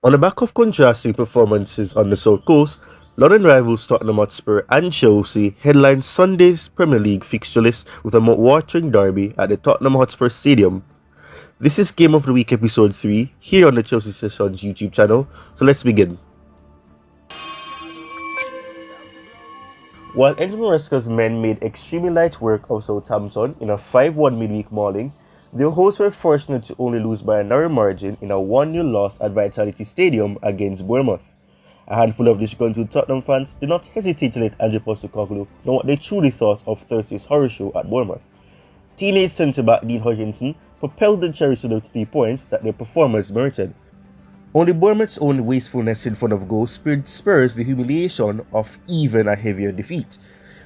On the back of contrasting performances on the South Coast, London rivals Tottenham Hotspur and Chelsea headlined Sunday's Premier League fixture list with a mouth-watering derby at the Tottenham Hotspur Stadium. This is Game of the Week episode 3 here on the Chelsea Sessions YouTube channel, so let's begin. While Enzo Maresca's men made extremely light work of Southampton in a 5-1 midweek mauling, their hosts were fortunate to only lose by a narrow margin in a 1-0 loss at Vitality Stadium against Bournemouth. A handful of disgruntled Tottenham fans did not hesitate to let Ange Postecoglou know what they truly thought of Thursday's horror show at Bournemouth. Teenage centre-back Dean Hutchinson propelled the Cherries to the 3 points that their performers merited. Only Bournemouth's own wastefulness in front of goal spared Spurs the humiliation of even a heavier defeat.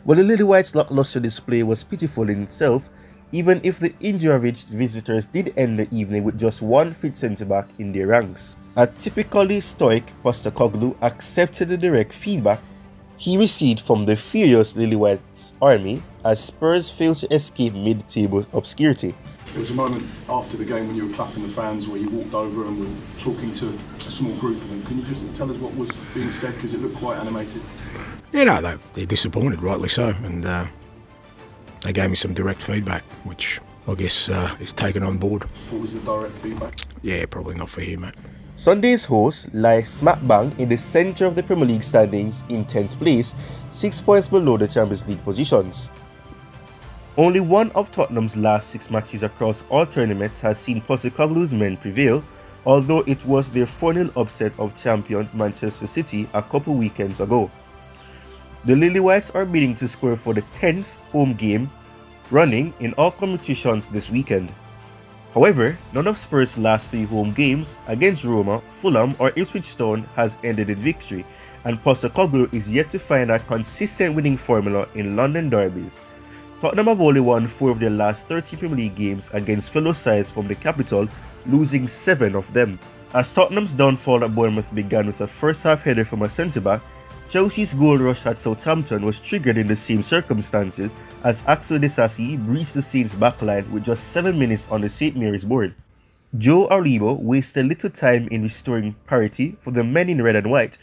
While the Lily Whites' lackluster display was pitiful in itself, even if the injury-ravaged visitors did end the evening with just one fit centre-back in their ranks. A typically stoic Postecoglou accepted the direct feedback he received from the furious Lily Whites army as Spurs failed to escape mid-table obscurity. There was a moment after the game when you were clapping the fans where you walked over and were talking to a small group of them. Can you just tell us what was being said, because it looked quite animated? Yeah, no, they're disappointed, rightly so, and they gave me some direct feedback, which I guess is taken on board. What was the direct feedback? Yeah, probably not for you, mate. Sunday's hosts lie smack bang in the centre of the Premier League standings in 10th place, 6 points below the Champions League positions. Only one of Tottenham's last 6 matches across all tournaments has seen Postecoglou's men prevail, although it was their 4-0 upset of champions Manchester City a couple weekends ago. The Lily Whites are bidding to score for the 10th home game running in all competitions this weekend. However, none of Spurs' last 3 home games against Roma, Fulham or Ipswich Town has ended in victory, and Postecoglou is yet to find a consistent winning formula in London derbies. Tottenham have only won 4 of their last 30 Premier League games against fellow sides from the capital, losing 7 of them. As Tottenham's downfall at Bournemouth began with a first-half header from a centre-back, Chelsea's goal rush at Southampton was triggered in the same circumstances as Axel Disasi breached the Saints' backline with just 7 minutes on the St Mary's board. Joe Aribo wasted little time in restoring parity for the men in red and white,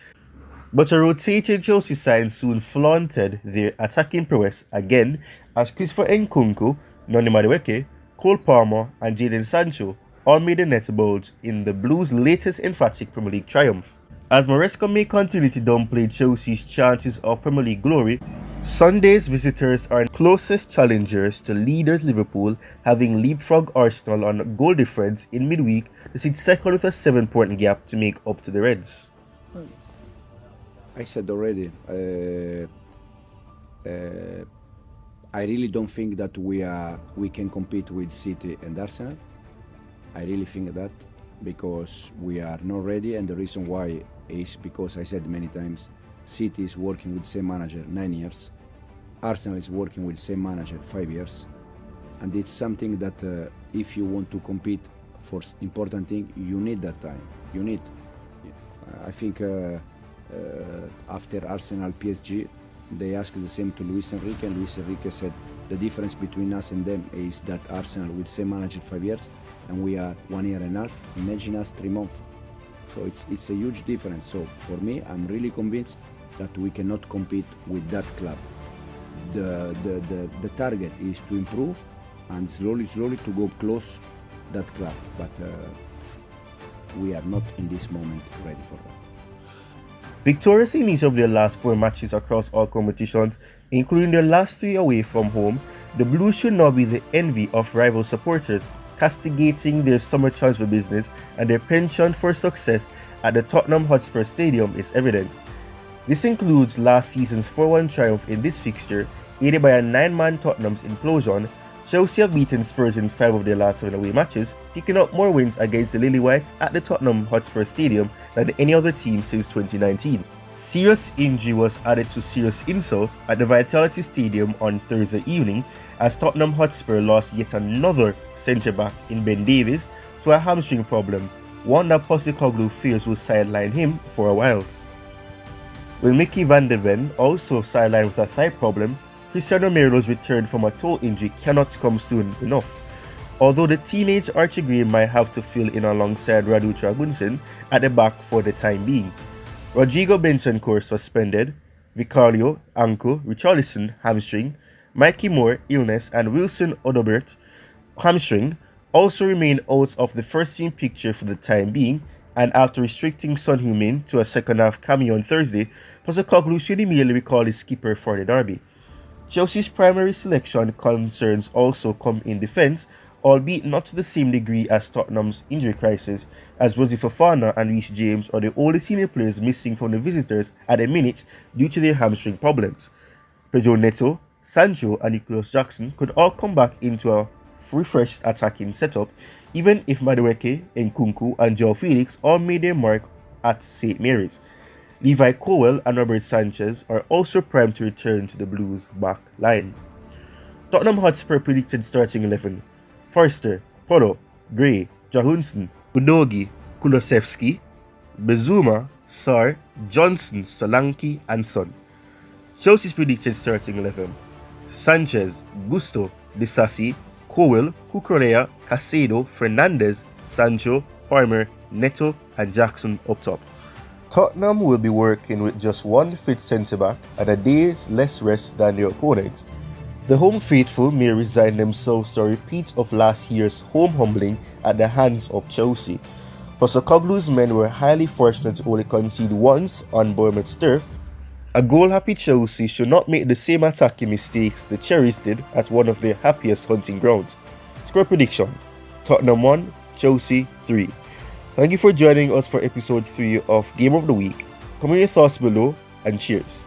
but a rotating Chelsea side soon flaunted their attacking prowess again as Christopher Nkunku, Noni Madueke, Cole Palmer and Jadon Sancho all made the net bulge in the Blues' latest emphatic Premier League triumph. As Maresca may continue to downplay Chelsea's chances of Premier League glory, Sunday's visitors are closest challengers to leaders Liverpool, having leapfrogged Arsenal on goal difference in midweek to sit second with a 7-point gap to make up to the Reds. I said already, I really don't think that we can compete with City and Arsenal. I really think that because we are not ready, and the reason why is because I said many times, City is working with the same manager 9 years, Arsenal is working with the same manager 5 years, and it's something that if you want to compete for important thing, you need that time. You need. I think after Arsenal PSG, they asked the same to Luis Enrique, and Luis Enrique said the difference between us and them is that Arsenal with the same manager 5 years, and we are 1 year and a half. Imagine us 3 months. So it's a huge difference. So for me, I'm really convinced that we cannot compete with that club. The target is to improve and slowly to go close that club. But we are not in this moment ready for that. Victorious in each of their last 4 matches across all competitions, including their last 3 away from home, the Blues should now be the envy of rival supporters, castigating their summer transfer business, and their penchant for success at the Tottenham Hotspur Stadium is evident. This includes last season's 4-1 triumph in this fixture, aided by a 9-man Tottenham's implosion. Chelsea have beaten Spurs in 5 of their last 7 away matches, picking up more wins against the Lily Whites at the Tottenham Hotspur Stadium than any other team since 2019. Serious injury was added to serious insult at the Vitality Stadium on Thursday evening as Tottenham Hotspur lost yet another centre-back in Ben Davies to a hamstring problem, one that Postecoglou fears will sideline him for a while. With Mickey van de Ven also sidelined with a thigh problem, Cristiano Ronaldo's return from a toe injury cannot come soon enough. although the teenage Archie Gray might have to fill in alongside Radu Tragunsen at the back for the time being. Rodrigo Bentancur suspended, Vicario, ankle, Richarlison, hamstring, Mikey Moore, illness, and Wilson Odobert, hamstring, also remain out of the first team picture for the time being, and after restricting Son Heung-min to a second half cameo on Thursday, Postecoglou should immediately recall his skipper for the derby. Chelsea's primary selection concerns also come in defence, albeit not to the same degree as Tottenham's injury crisis, as Rosie Fofana and Reece James are the only senior players missing from the visitors at the minute due to their hamstring problems. Pedro Neto, Sancho and Nicholas Jackson could all come back into a refreshed attacking setup, even if Madueke, Nkunku and Joao Felix all made their mark at St. Mary's. Levi Colwill and Robert Sanchez are also primed to return to the Blues' back line. Tottenham Hotspur predicted starting 11: Forster, Polo, Gray, Jahunsen, Udogi, Kulusevski, Bezuma, Sarr, Johnson, Solanke and Son. Chelsea's predicted starting 11: Sanchez, Gusto, Disasi, Colwill, Cucurella, Caicedo, Fernandez, Sancho, Palmer, Neto and Jackson up top. Tottenham will be working with just one fit centre-back and a day's less rest than their opponents. The home faithful may resign themselves to a repeat of last year's home humbling at the hands of Chelsea. Postecoglou's men were highly fortunate to only concede once on Bournemouth's turf. A goal-happy Chelsea should not make the same attacking mistakes the Cherries did at one of their happiest hunting grounds. Score prediction: Tottenham 1, Chelsea 3. Thank you for joining us for episode 3 of Game of the Week. Comment your thoughts below and cheers.